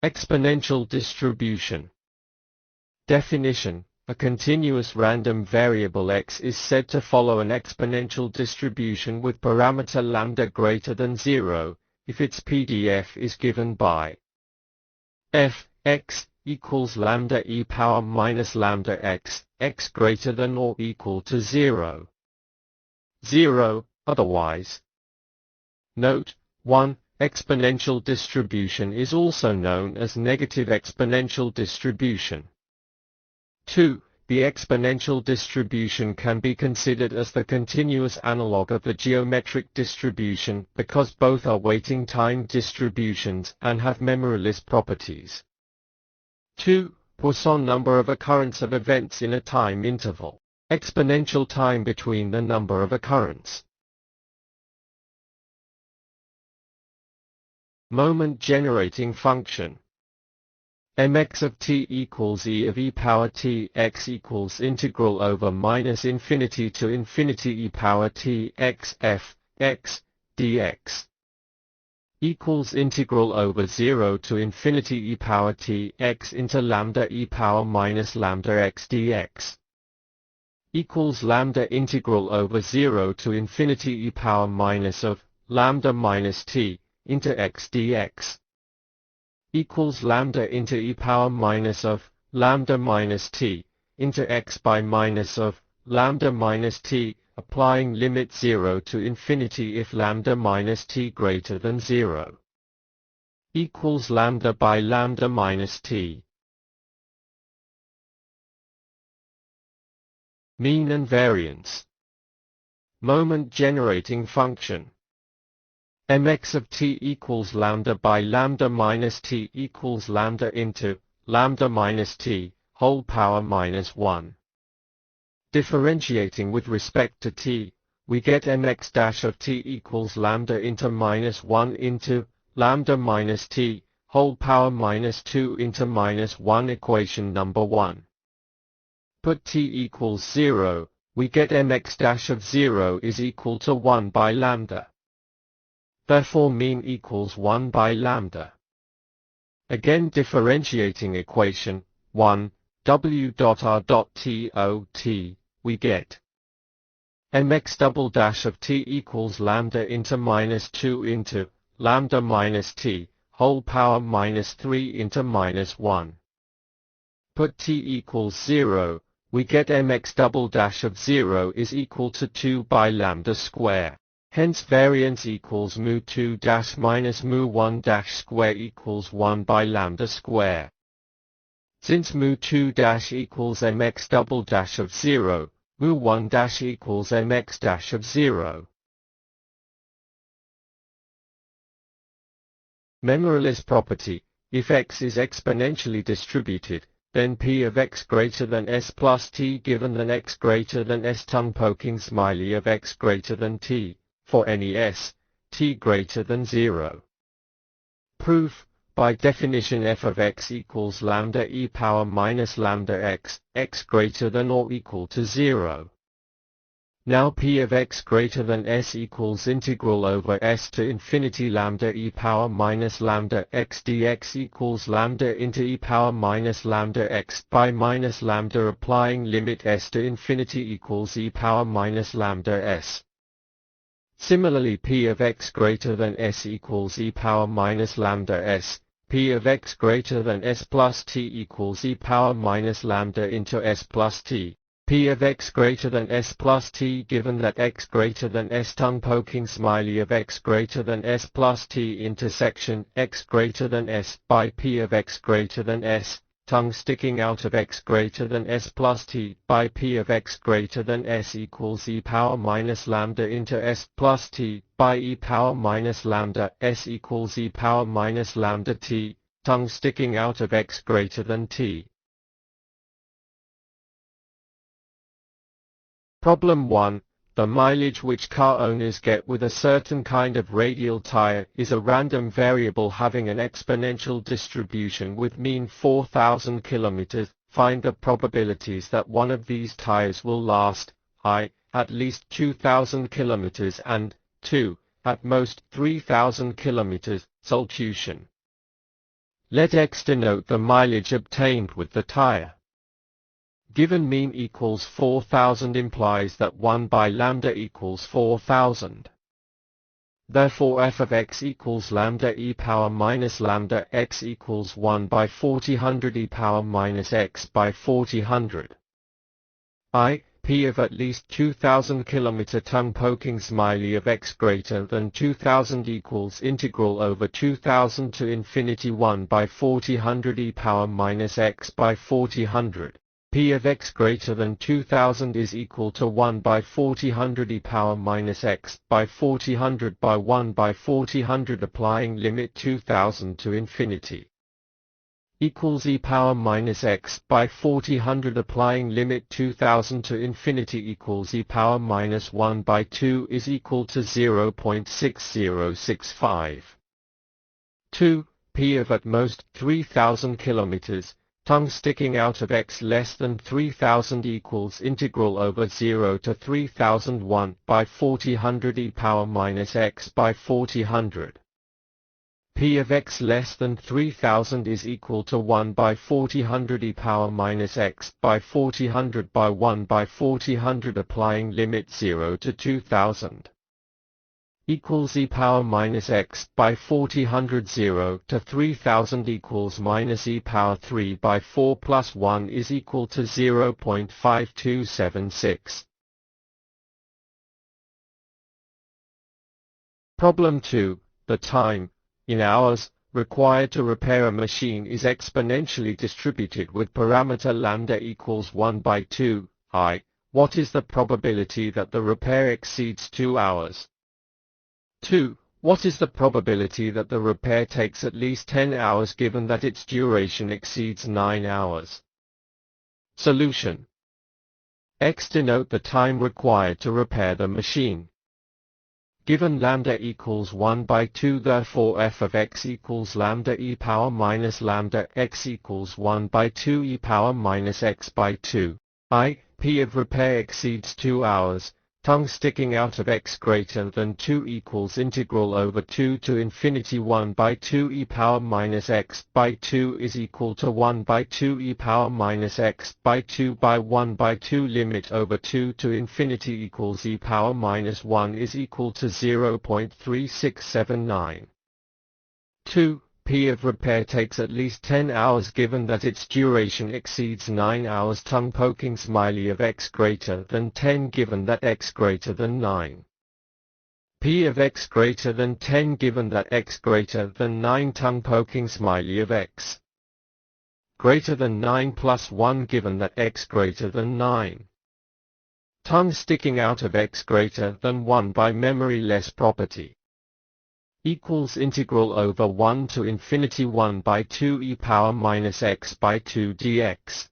Exponential distribution. Definition: a continuous random variable x is said to follow an exponential distribution with parameter lambda greater than 0, if its PDF is given by f x equals lambda e power minus lambda x, x greater than or equal to 0. 0, otherwise. Note: 1. Exponential distribution is also known as negative exponential distribution. 2. The exponential distribution can be considered as the continuous analog of the geometric distribution because both are waiting time distributions and have memoryless properties. 2. Poisson number of occurrence of events in a time interval. Exponential time between the number of occurrence. Moment generating function. mx of t equals e of e power t x equals integral over minus infinity to infinity e power t x f x dx equals integral over 0 to infinity e power t x into lambda e power minus lambda x dx equals lambda integral over 0 to infinity e power minus of lambda minus t into x dx equals lambda into e power minus of lambda minus t into x by minus of lambda minus t, applying limit 0 to infinity if lambda minus t greater than 0 equals lambda by lambda minus t. Mean and variance. Moment generating function. mx of t equals lambda by lambda minus t equals lambda into lambda minus t whole power minus 1. Differentiating with respect to t, we get mx dash of t equals lambda into minus 1 into lambda minus t whole power minus 2 into minus 1 equation number 1. Put t equals 0, we get mx dash of 0 is equal to 1 by lambda. Therefore mean equals 1 by lambda. Again differentiating equation 1 w.r.tot, we get mx double dash of t equals lambda into minus 2 into lambda minus t whole power minus 3 into minus 1. Put t equals 0, we get mx double dash of 0 is equal to 2 by lambda square. Hence variance equals mu2 dash minus mu1 dash square equals 1 by lambda square. Since mu2 dash equals mx double dash of 0, mu1 dash equals mx dash of 0. Memoryless property: if x is exponentially distributed, then p of x greater than s plus t given than x greater than s tongue poking smiley of x greater than t, for any s, t greater than 0. Proof: by definition f of x equals lambda e power minus lambda x, x greater than or equal to 0. Now p of x greater than s equals integral over s to infinity lambda e power minus lambda x dx equals lambda into e power minus lambda x by minus lambda, applying limit s to infinity equals e power minus lambda s. Similarly p of x greater than s equals e power minus lambda s, p of x greater than s plus t equals e power minus lambda into s plus t, p of x greater than s plus t given that x greater than s tongue poking smiley of x greater than s plus t intersection x greater than s by p of x greater than s, tongue sticking out of x greater than s plus t by p of x greater than s equals e power minus lambda into s plus t by e power minus lambda s equals e power minus lambda t, tongue sticking out of x greater than t. Problem 1. The mileage which car owners get with a certain kind of radial tire is a random variable having an exponential distribution with mean 4,000 km. Find the probabilities that one of these tires will last I, at least 2,000 km and 2, at most 3,000 km. Solution. Let X denote the mileage obtained with the tire. Given mean equals 4000 implies that 1 by lambda equals 4000. Therefore f of x equals lambda e power minus lambda x equals 1 by 4000 e power minus x by 4000. P of at least 2000 km/ton poking smiley of x greater than 2000 equals integral over 2000 to infinity 1 by 4000 e power minus x by 4000. P of x greater than 2000 is equal to 1 by 4000 e power minus x by 4000 by 1 by 4000 applying limit 2000 to infinity. Equals e power minus x by 4000 applying limit 2000 to infinity equals e power minus 1 by 2 is equal to 0.6065. 2. P of at most 3000 kilometers. Tongue sticking out of x less than 3000 equals integral over 0 to 3001 by 4000 e power minus x by 4000. P of x less than 3000 is equal to 1 by 4000 e power minus x by 4000 by 1 by 4000 applying limit 0 to 2000. Equals e power minus x by 4000 0 to 3000 equals minus e power 3 by 4 plus 1 is equal to 0.5276. Problem 2. The time, in hours, required to repair a machine is exponentially distributed with parameter lambda equals 1 by 2. What is the probability that the repair exceeds 2 hours? 2. What is the probability that the repair takes at least 10 hours given that its duration exceeds 9 hours? Solution. X denote the time required to repair the machine. Given lambda equals 1 by 2, therefore f of x equals lambda e power minus lambda x equals 1 by 2 e power minus x by 2. P of repair exceeds 2 hours. Tongue sticking out of x greater than 2 equals integral over 2 to infinity 1 by 2 e power minus x by 2 is equal to 1 by 2 e power minus x by 2 by 1 by 2 limit over 2 to infinity equals e power minus 1 is equal to 0.3679. 2. P of repair takes at least 10 hours given that its duration exceeds 9 hours. Tongue poking smiley of x greater than 10 given that x greater than 9. P of x greater than 10 given that x greater than 9. Tongue poking smiley of x greater than 9 plus 1 given that x greater than 9. Tongue sticking out of x greater than 1 by memory less property. Equals integral over 1 to infinity 1 by 2 e power minus x by 2 dx.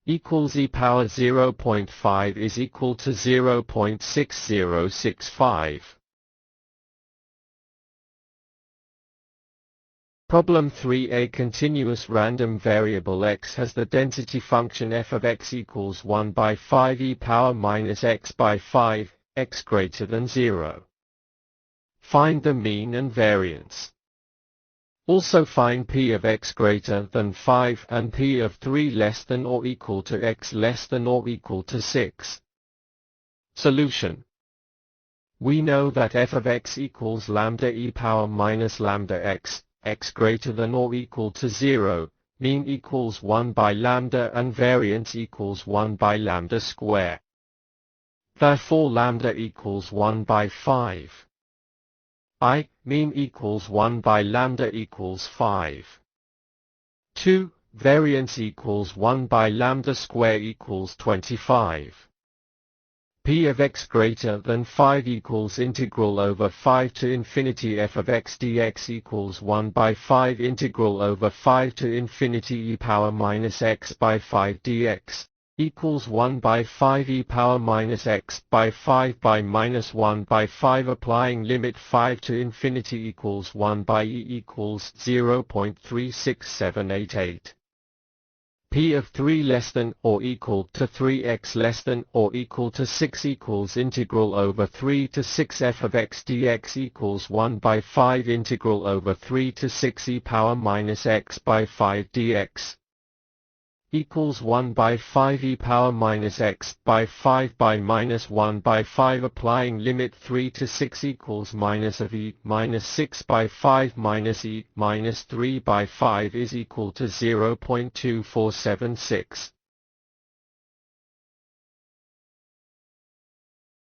Equals e power 0.5 is equal to 0.6065. Problem 3. A continuous random variable x has the density function f of x equals 1 by 5 e power minus x by 5, x greater than 0. Find the mean and variance. Also find p of x greater than 5 and p of 3 less than or equal to x less than or equal to 6. Solution. We know that f of x equals lambda e power minus lambda x, x greater than or equal to 0, mean equals 1 by lambda and variance equals 1 by lambda square. Therefore lambda equals 1 by 5. Mean equals 1 by lambda equals 5. 2. Variance equals 1 by lambda square equals 25. P of x greater than 5 equals integral over 5 to infinity f of x dx equals 1 by 5 integral over 5 to infinity e power minus x by 5 dx. Equals 1 by 5 e power minus x by 5 by minus 1 by 5 applying limit 5 to infinity equals 1 by e equals 0.36788. P of 3 less than or equal to 3x less than or equal to 6 equals integral over 3 to 6 f of x dx equals 1 by 5 integral over 3 to 6 e power minus x by 5 dx equals 1 by 5 e power minus x by 5 by minus 1 by 5. Applying limit 3 to 6 equals minus of e minus 6 by 5 minus e minus 3 by 5 is equal to 0.2476.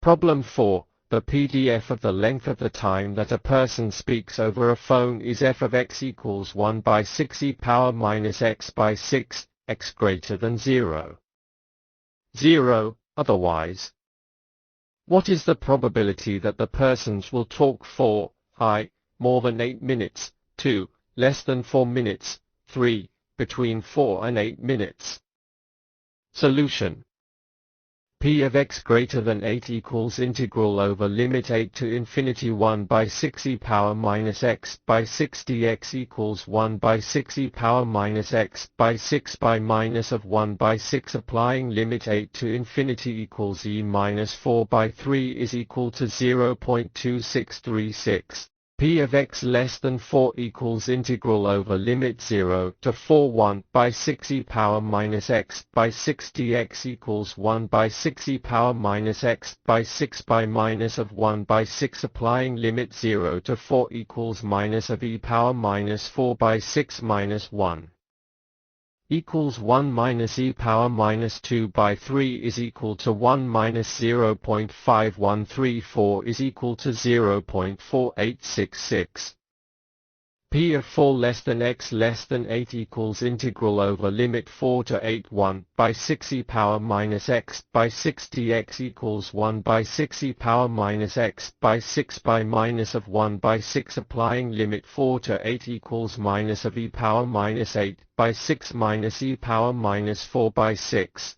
Problem 4. The PDF of the length of the time that a person speaks over a phone is f of x equals 1 by 6 e power minus x by 6, x greater than 0. Otherwise, what is the probability that the persons will talk for I, more than 8 minutes, 2, less than 4 minutes, 3, between 4 and 8 minutes? Solution. P of x greater than 8 equals integral over limit 8 to infinity 1 by 6 e power minus x by 6 dx equals 1 by 6 e power minus x by 6 by minus of 1 by 6. Applying limit 8 to infinity equals e minus 4 by 3 is equal to 0.2636. P of x less than 4 equals integral over limit 0 to 4 1 by 6 e power minus x by 6 dx equals 1 by 6 e power minus x by 6 by minus of 1 by 6. Applying limit 0 to 4 equals minus of e power minus 4 by 6 minus 1 equals 1 minus e power minus 2 by 3 is equal to 1 minus 0.5134 is equal to 0.4866. P of 4 less than x less than 8 equals integral over limit 4 to 8 1 by 6 e power minus x by 6 dx equals 1 by 6 e power minus x by 6 by minus of 1 by 6. Applying limit 4 to 8 equals minus of e power minus 8 by 6 minus e power minus 4 by 6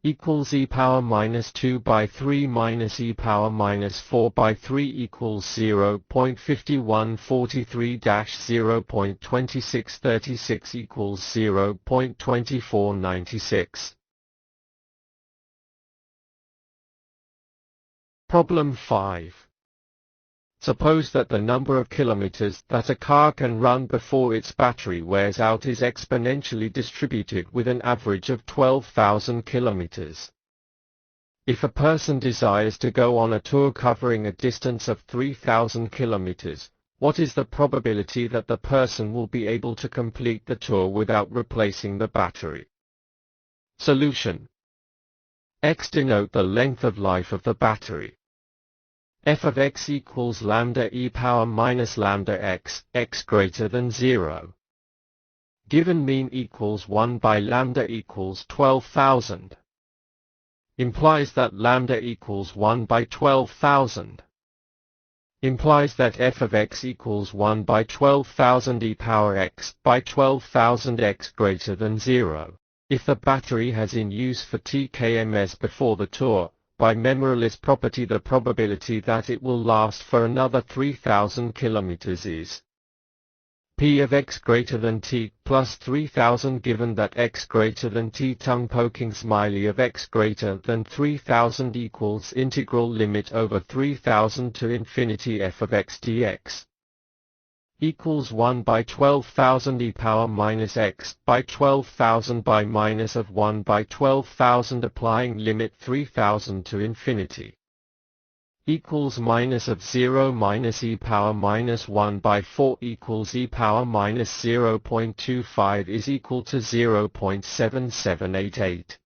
equals e power minus 2 by 3 minus e power minus 4 by 3 equals 0.5143-0.2636 equals 0.2496. Problem 5. Suppose that the number of kilometers that a car can run before its battery wears out is exponentially distributed with an average of 12,000 kilometers. If a person desires to go on a tour covering a distance of 3,000 kilometers, what is the probability that the person will be able to complete the tour without replacing the battery? Solution. X denote the length of life of the battery. F of x equals lambda e power minus lambda x, x greater than 0. Given mean equals 1 by lambda equals 12,000. Implies that lambda equals 1 by 12,000. Implies that f of x equals 1 by 12,000 e power x by 12,000 x greater than 0. If the battery has in use for TKMS before the tour, by memoryless property the probability that it will last for another 3,000 kilometers is P of x greater than t plus 3,000 given that x greater than t tongue poking smiley of x greater than 3,000 equals integral limit over 3,000 to infinity f of x dx equals 1 by 12,000 e power minus x by 12,000 by minus of 1 by 12,000. Applying limit 3,000 to infinity equals minus of 0 minus e power minus 1 by 4 equals e power minus 0.25 is equal to 0.7788.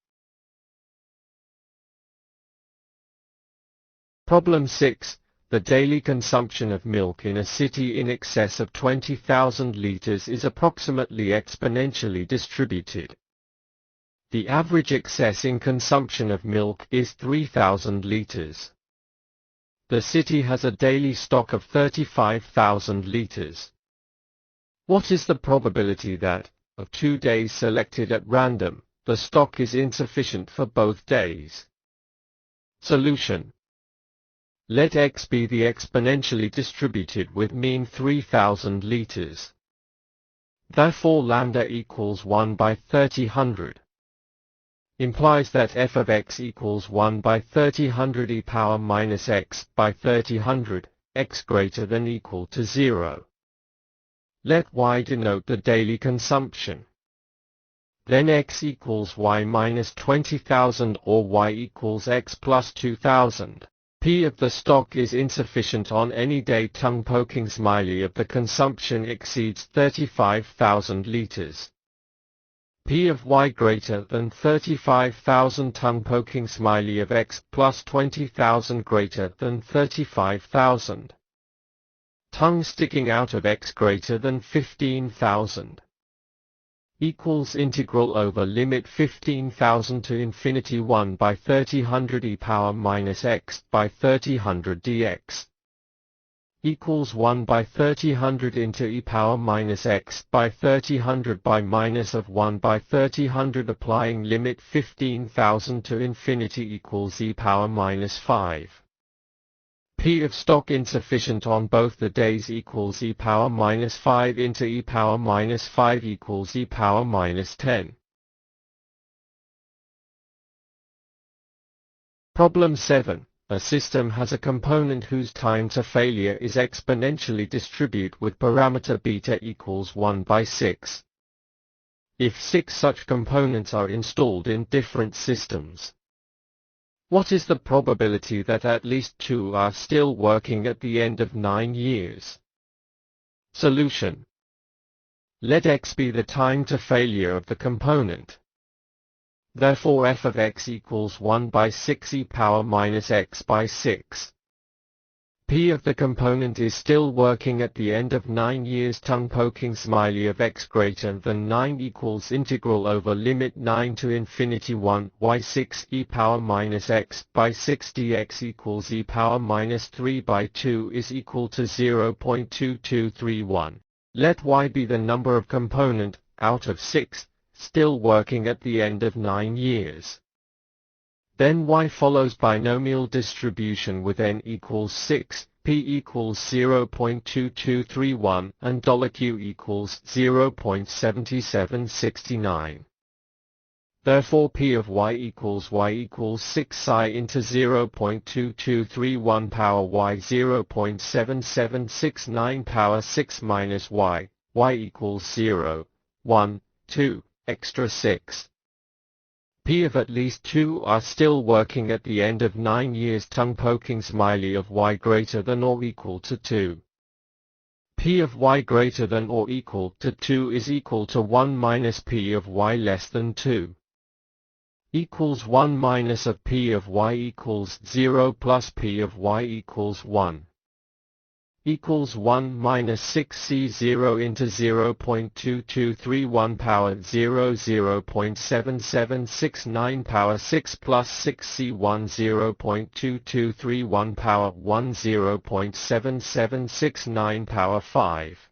Problem 6. The daily consumption of milk in a city in excess of 20,000 liters is approximately exponentially distributed. The average excess in consumption of milk is 3,000 liters. The city has a daily stock of 35,000 liters. What is the probability that, of 2 days selected at random, the stock is insufficient for both days? Solution. Let x be the exponentially distributed with mean 3,000 liters. Therefore lambda equals 1 by 3000 implies that f of x equals 1 by 3000 e power minus x by 3000, x greater than equal to 0. Let y denote the daily consumption. Then x equals y minus 20,000 or y equals x plus 2,000. P of the stock is insufficient on any day tongue poking smiley of the consumption exceeds 35,000 liters. P of y greater than 35,000 tongue poking smiley of x plus 20,000 greater than 35,000. Tongue sticking out of x greater than 15,000. Equals integral over limit 15,000 to infinity 1 by 3000 e power minus x by 3000 dx. Equals 1 by 3000 into e power minus x by 3000 by minus of 1 by 3000 applying limit 15,000 to infinity equals e power minus 5. P of stock insufficient on both the days equals e power minus 5 into e power minus 5 equals e power minus 10. Problem 7. A system has a component whose time to failure is exponentially distributed with parameter beta equals 1 by 6. If 6 such components are installed in different systems, what is the probability that at least 2 are still working at the end of 9 years? Solution. Let x be the time to failure of the component. Therefore f of x equals 1 by 6 e power minus x by 6. P of the component is still working at the end of 9 years tongue poking smiley of x greater than 9 equals integral over limit 9 to infinity 1 y 6 e power minus x by 6 dx equals e power minus 3 by 2 is equal to 0.2231. Let y be the number of component, out of 6, still working at the end of 9 years. Then y follows binomial distribution with n equals 6, p equals 0.2231 and $q equals 0.7769. Therefore p of y equals 6 psi into 0.2231 power y 0.7769 power 6 minus y equals 0, 1, 2, extra 6. P of at least 2 are still working at the end of 9 years tongue poking smiley of y greater than or equal to 2. P of y greater than or equal to 2 is equal to 1 minus P of y less than 2. Equals 1 minus of P of y equals 0 plus P of y equals 1. Equals 1 minus 6c0 into 0.2231 power 0.7769 power 6 plus 6c1 0.2231 power 1 0.7769 power 5.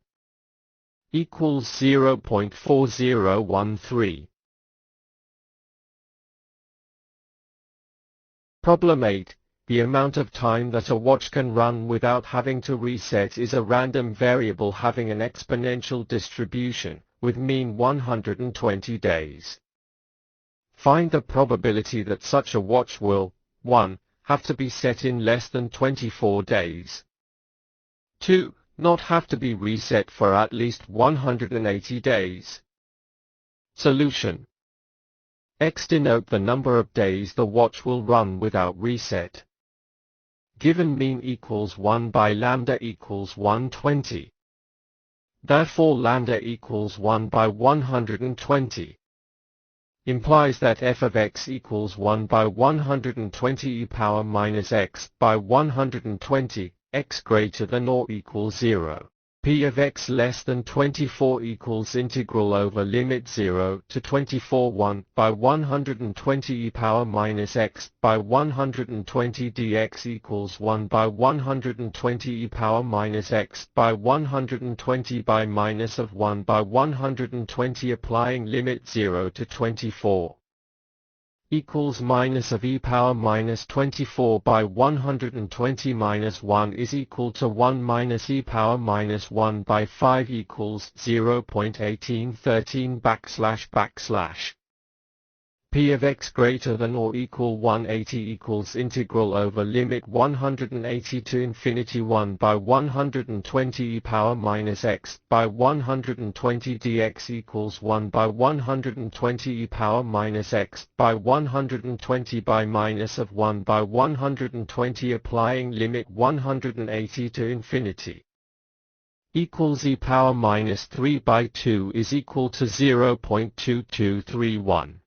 Equals 0.4013. Problem 8. The amount of time that a watch can run without having to reset is a random variable having an exponential distribution, with mean 120 days. Find the probability that such a watch will, 1. Have to be set in less than 24 days. 2. Not have to be reset for at least 180 days. Solution. X denote the number of days the watch will run without reset. Given mean equals 1 by lambda equals 120. Therefore lambda equals 1 by 120. Implies that f of x equals 1 by 120 e power minus x by 120, x greater than or equals 0. P of x less than 24 equals integral over limit 0 to 24 1 by 120 e power minus x by 120 dx equals 1 by 120 e power minus x by 120 by minus of 1 by 120 applying limit 0 to 24. equals minus of e power minus 24 by 120 minus 1 is equal to 1 minus e power minus 1 by 5 equals 0.1813 \\. P of x greater than or equal 180 equals integral over limit 180 to infinity 1 by 120 e power minus x by 120 dx equals 1 by 120 e power minus x by 120 by minus of 1 by 120 applying limit 180 to infinity equals e power minus 3 by 2 is equal to 0.2231.